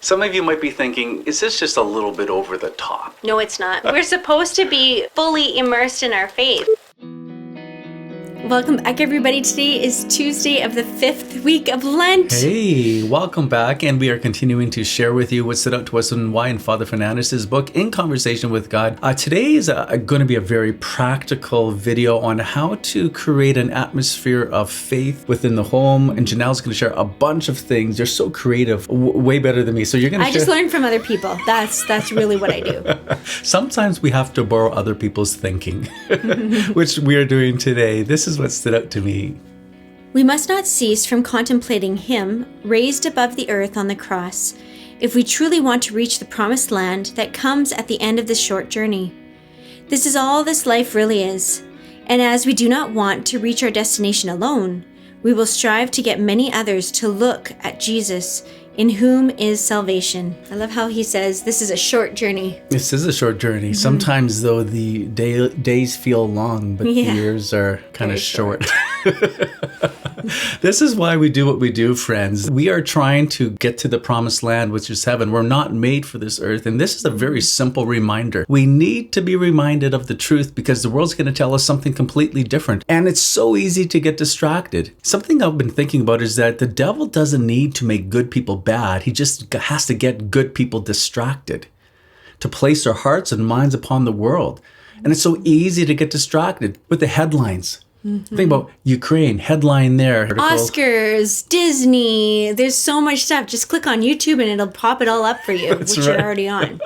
Some of you might be thinking, is this just a little bit over the top? No, it's not. We're supposed to be fully immersed in our faith. Welcome back, everybody. Today is Tuesday of the 5th week of Lent. Hey, welcome back. And we are continuing to share with you what stood out to us and why in Father Fernandez's book, In Conversation with God. Today is going to be a very practical video on how to create an atmosphere of faith within the home. And Janelle's going to share a bunch of things. You're so creative, way better than me. So you're going to I just learned from other people. That's really what I do. Sometimes we have to borrow other people's thinking, which we are doing today. This is what stood out to me. We must not cease from contemplating Him raised above the earth on the cross, if we truly want to reach the promised land that comes at the end of this short journey. This is all this life really is, and as we do not want to reach our destination alone, we will strive to get many others to look at Jesus, in whom is salvation. I love how he says this is a short journey. This is a short journey. Mm-hmm. Sometimes, though, the days feel long, but the years are kind of short. This is why we do what we do, friends. We are trying to get to the promised land, which is heaven. We're not made for this earth. And this is a very simple reminder. We need to be reminded of the truth because the world's going to tell us something completely different. And it's so easy to get distracted. Something I've been thinking about is that the devil doesn't need to make good people bad. He just has to get good people distracted, to place their hearts and minds upon the world. And it's so easy to get distracted with the headlines. Mm-hmm. Think about Ukraine, headline there. Oscars, Disney, there's so much stuff. Just click on YouTube and it'll pop it all up for you, which you're already on.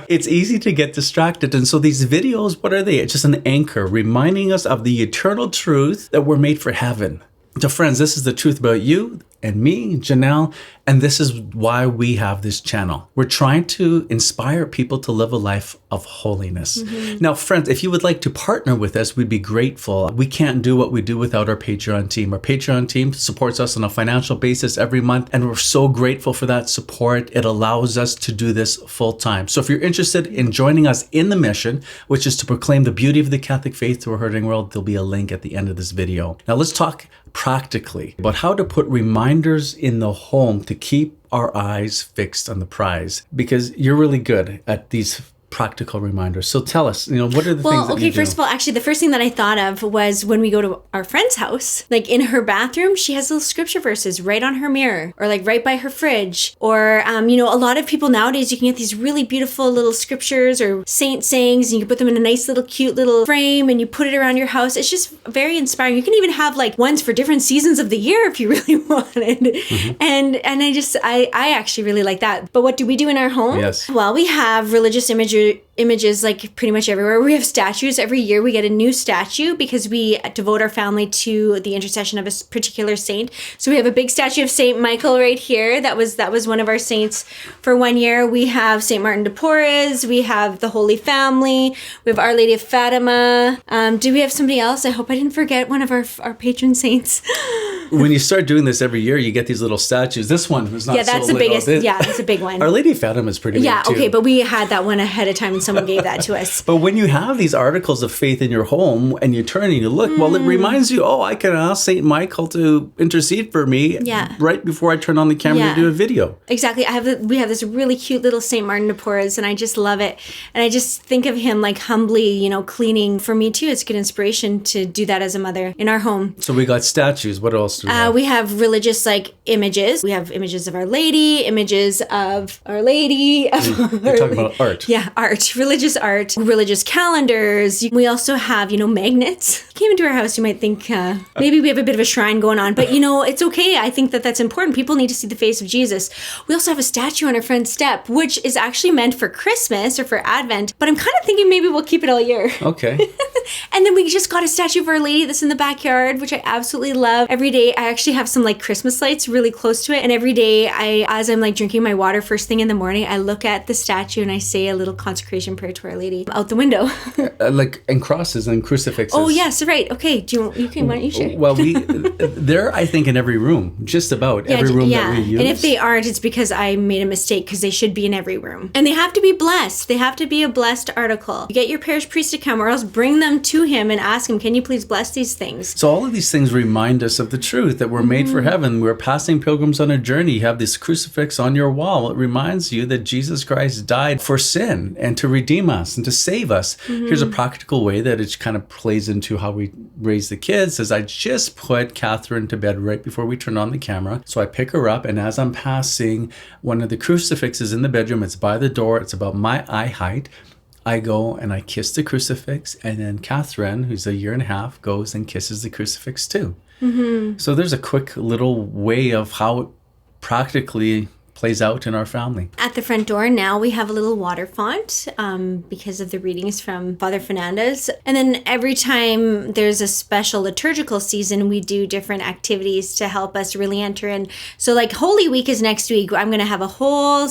It's easy to get distracted. And so these videos, what are they? It's just an anchor reminding us of the eternal truth that we're made for heaven. So friends, this is the truth about you and me, Janelle, and this is why we have this channel. We're trying to inspire people to live a life of holiness. Mm-hmm. Now, friends, if you would like to partner with us, we'd be grateful. We can't do what we do without our Patreon team. Our Patreon team supports us on a financial basis every month, and we're so grateful for that support. It allows us to do this full time. So if you're interested in joining us in the mission, which is to proclaim the beauty of the Catholic faith to a hurting world, there'll be a link at the end of this video. Now, let's talk practically about how to put reminders in the home to keep our eyes fixed on the prize, because you're really good at these practical reminders. So tell us, what are the things that you do? First of all, actually, the first thing that I thought of was when we go to our friend's house, like in her bathroom, she has little scripture verses right on her mirror or like right by her fridge. Or, a lot of people nowadays, you can get these really beautiful little scriptures or saint sayings, and you can put them in a nice little cute little frame and you put it around your house. It's just very inspiring. You can even have like ones for different seasons of the year if you really wanted. Mm-hmm. And I actually really like that. But what do we do in our home? Yes. Well, we have religious images like pretty much everywhere. We have statues. Every year we get a new statue because we devote our family to the intercession of a particular saint. So we have a big statue of Saint Michael right here. That was one of our saints for 1 year. We have Saint Martin de Porres. We have the Holy Family. We have Our Lady of Fatima. Do we have somebody else? I hope I didn't forget one of our patron saints. When you start doing this every year, you get these little statues. This one is not that's so the biggest. Yeah, that's a big one. Our Lady of Fatima is pretty big too. Okay, but we had that one ahead of time and someone gave that to us. But when you have these articles of faith in your home and you turn and you look, well, it reminds you, I can ask Saint Michael to intercede for me right before I turn on the camera to do a video. Exactly. We have this really cute little Saint Martin de Porres, and I just love it. And I just think of him like humbly, cleaning. For me too, it's good inspiration to do that as a mother in our home. So we got statues. What else do we have? We have religious images. We have images of Our Lady, images of Our Lady. You're talking about art. Yeah, art. Religious art. Religious calendars. We also have, magnets. If you came into our house, you might think maybe we have a bit of a shrine going on. But, it's okay. I think that's important. People need to see the face of Jesus. We also have a statue on our front step, which is actually meant for Christmas or for Advent. But I'm kind of thinking maybe we'll keep it all year. Okay. And then we just got a statue of Our Lady that's in the backyard, which I absolutely love. Every day, I actually have some Christmas lights really close to it. And every day, as I'm drinking my water first thing in the morning, I look at the statue and I say a little consecration prayer to Our Lady out the window. And crosses and crucifixes. Oh, yes, right. Okay, why don't you share? Well, they're, I think, in every room, just about every room that we use. And if they aren't, it's because I made a mistake, because they should be in every room. And they have to be blessed. They have to be a blessed article. You get your parish priest to come, or else bring them to him and ask him, can you please bless these things? So all of these things remind us of the truth that we're made for heaven. We're passing pilgrims on a journey. You have this crucifix on your wall. It reminds you that Jesus Christ died for sin and to redeem us and to save us. Here's a practical way that it kind of plays into how we raise the kids. Is I just put Catherine to bed right before we turn on the camera. So I pick her up, and as I'm passing one of the crucifixes in the bedroom, it's by the door, it's about my eye height, I go and I kiss the crucifix, and then Catherine, who's a year and a half, goes and kisses the crucifix too. So there's a quick little way of how it practically plays out in our family. At the front door now we have a little water font because of the readings from Father Fernandez. And then every time there's a special liturgical season, we do different activities to help us really enter in. So like Holy Week is next week. I'm going to have a whole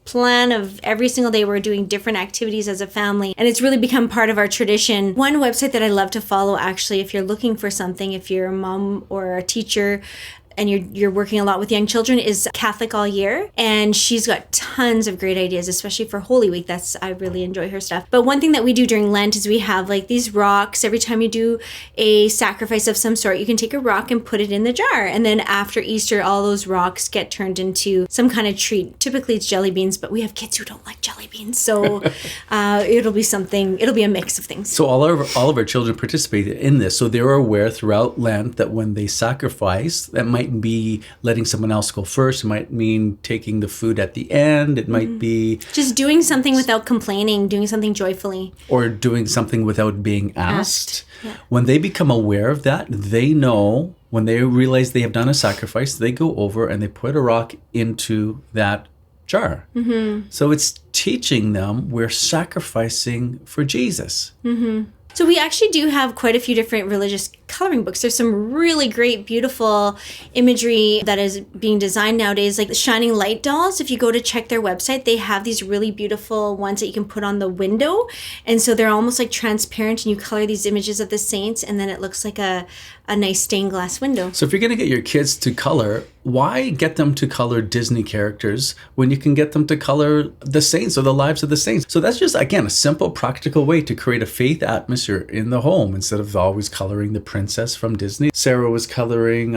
plan of every single day we're doing different activities as a family, and it's really become part of our tradition. One website that I love to follow, actually, if you're looking for something, if you're a mom or a teacher and you're working a lot with young children, is Catholic All Year, and she's got tons of great ideas, especially for Holy Week. I really enjoy her stuff. But one thing that we do during Lent is we have like these rocks. Every time you do a sacrifice of some sort, you can take a rock and put it in the jar, and then after Easter, all those rocks get turned into some kind of treat. Typically it's jelly beans, but we have kids who don't like jelly beans, so it'll be a mix of things. So all of our children participate in this, so they're aware throughout Lent that when they sacrifice, that might be letting someone else go first. It might mean taking the food at the end. It might be just doing something without complaining, doing something joyfully. Or doing something without being asked. Yeah. When they become aware of that, they know, when they realize they have done a sacrifice, they go over and they put a rock into that jar. So it's teaching them we're sacrificing for Jesus. So we actually do have quite a few different religious coloring books. There's some really great, beautiful imagery that is being designed nowadays, like the shining light dolls. If you go to check their website, they have these really beautiful ones that you can put on the window. And so they're almost like transparent, and you color these images of the saints, and then it looks like a nice stained glass window. So if you're going to get your kids to color, why get them to color Disney characters when you can get them to color the saints or the lives of the saints? So that's just, again, a simple, practical way to create a faith atmosphere in the home instead of always coloring the princess from Disney. Sarah was coloring...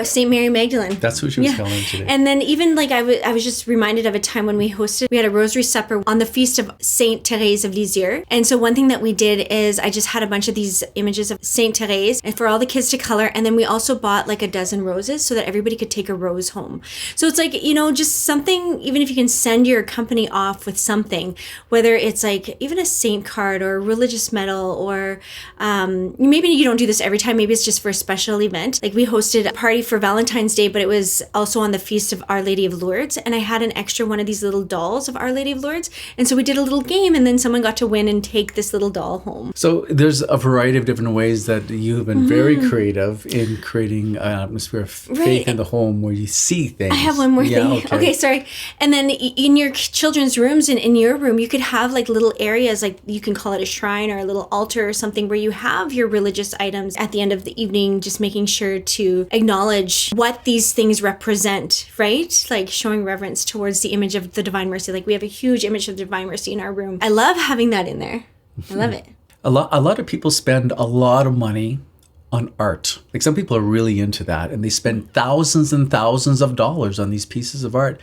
St. Mary Magdalene. That's what she was coloring today. And then even like I was just reminded of a time when we had a rosary supper on the feast of Saint Therese of Lisieux. And so one thing that we did is I just had a bunch of these images of Saint Therese and for all the kids to color. And then we also bought like a dozen roses so that everybody could take a rose home. So it's like, just something, even if you can send your company off with something, whether it's like even a saint card or a religious medal, or maybe you don't do this every time, maybe it's just for a special event. Like we hosted a party for Valentine's Day, but it was also on the feast of Our Lady of Lourdes, and I had an extra one of these little dolls of Our Lady of Lourdes, and so we did a little game, and then someone got to win and take this little doll home. So there's a variety of different ways that you have been very creative in creating an atmosphere of faith in the home where you see things. I have one more thing. Okay, sorry. And then in your children's rooms and in your room, you could have like little areas, like you can call it a shrine or a little altar or something, where you have your religious items at the end of the evening, just making sure to acknowledge what these things represent, right? Like showing reverence towards the image of the Divine Mercy. Like we have a huge image of the Divine Mercy in our room. I love having that in there. I love it. A lot of people spend a lot of money on art. Like some people are really into that, and they spend thousands and thousands of dollars on these pieces of art.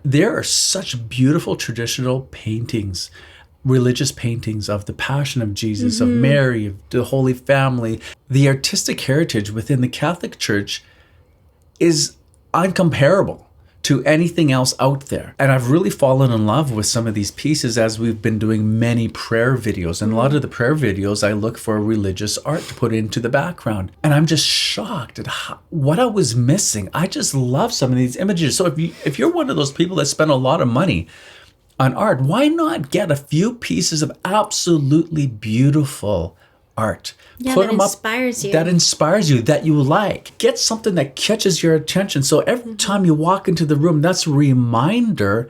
There are such beautiful traditional paintings, religious paintings of the Passion of Jesus, of Mary, of the Holy Family. The artistic heritage within the Catholic Church is uncomparable to anything else out there. And I've really fallen in love with some of these pieces as we've been doing many prayer videos. And a lot of the prayer videos, I look for religious art to put into the background. And I'm just shocked at what I was missing. I just love some of these images. So if you're one of those people that spend a lot of money on art, why not get a few pieces of absolutely beautiful art? Put them inspires you. That inspires you, that you like. Get something that catches your attention. So every time you walk into the room, that's a reminder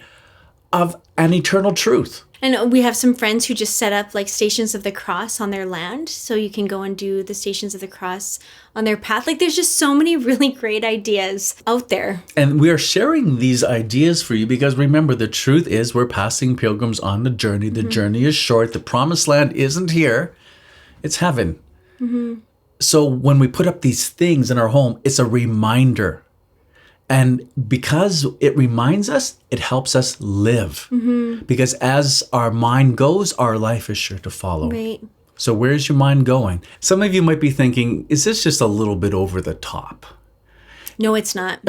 of an eternal truth. And we have some friends who just set up like stations of the cross on their land. So you can go and do the stations of the cross on their path. Like there's just so many really great ideas out there. And we are sharing these ideas for you because remember, the truth is we're passing pilgrims on the journey. The journey is short. The promised land isn't here. It's heaven. So when we put up these things in our home, it's a reminder. And because it reminds us, it helps us live. Because as our mind goes, our life is sure to follow. Right. So where's your mind going? Some of you might be thinking, is this just a little bit over the top? No, it's not.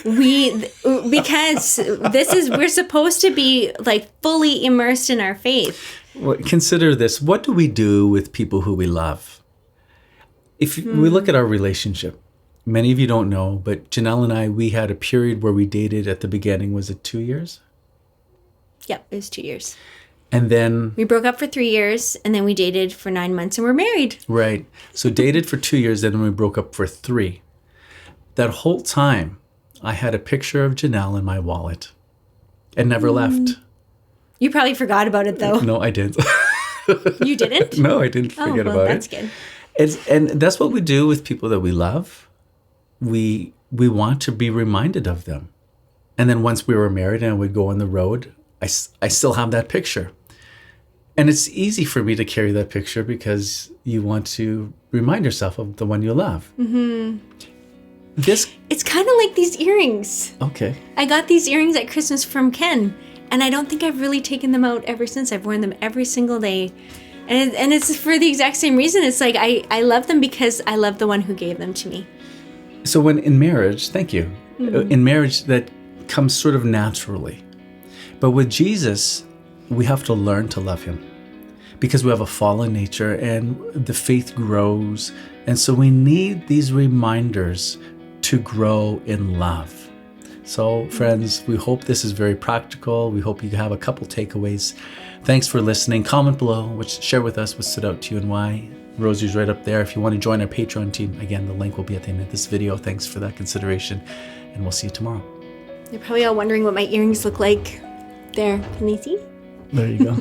Because we're supposed to be like fully immersed in our faith. Well, consider this. What do we do with people who we love? If we look at our relationship, many of you don't know, but Janelle and I, we had a period where we dated at the beginning. Was it 2 years? Yep, it was 2 years. And then... We broke up for 3 years, and then we dated for 9 months, and we're married. Right. So dated for 2 years, then we broke up for 3. That whole time, I had a picture of Janelle in my wallet. It never left. You probably forgot about it, though. No, I didn't. You didn't? No, I didn't forget about that's it. Good. And that's what we do with people that we love. We want to be reminded of them. And then once we were married and we'd go on the road, I still have that picture. And it's easy for me to carry that picture because you want to remind yourself of the one you love. It's kind of like these earrings. Okay. I got these earrings at Christmas from Ken, and I don't think I've really taken them out ever since. I've worn them every single day. And it's for the exact same reason. It's like I love them because I love the one who gave them to me. So when in marriage, thank you. In marriage, that comes sort of naturally. But with Jesus, we have to learn to love him because we have a fallen nature and the faith grows. And so we need these reminders to grow in love. So friends, we hope this is very practical. We hope you have a couple takeaways. Thanks for listening. Comment below, share with us what stood out to you and why. Rosie's right up there. If you want to join our Patreon team, again, the link will be at the end of this video. Thanks for that consideration, and we'll see you tomorrow. You're probably all wondering what my earrings look like. There, can they see? There you go.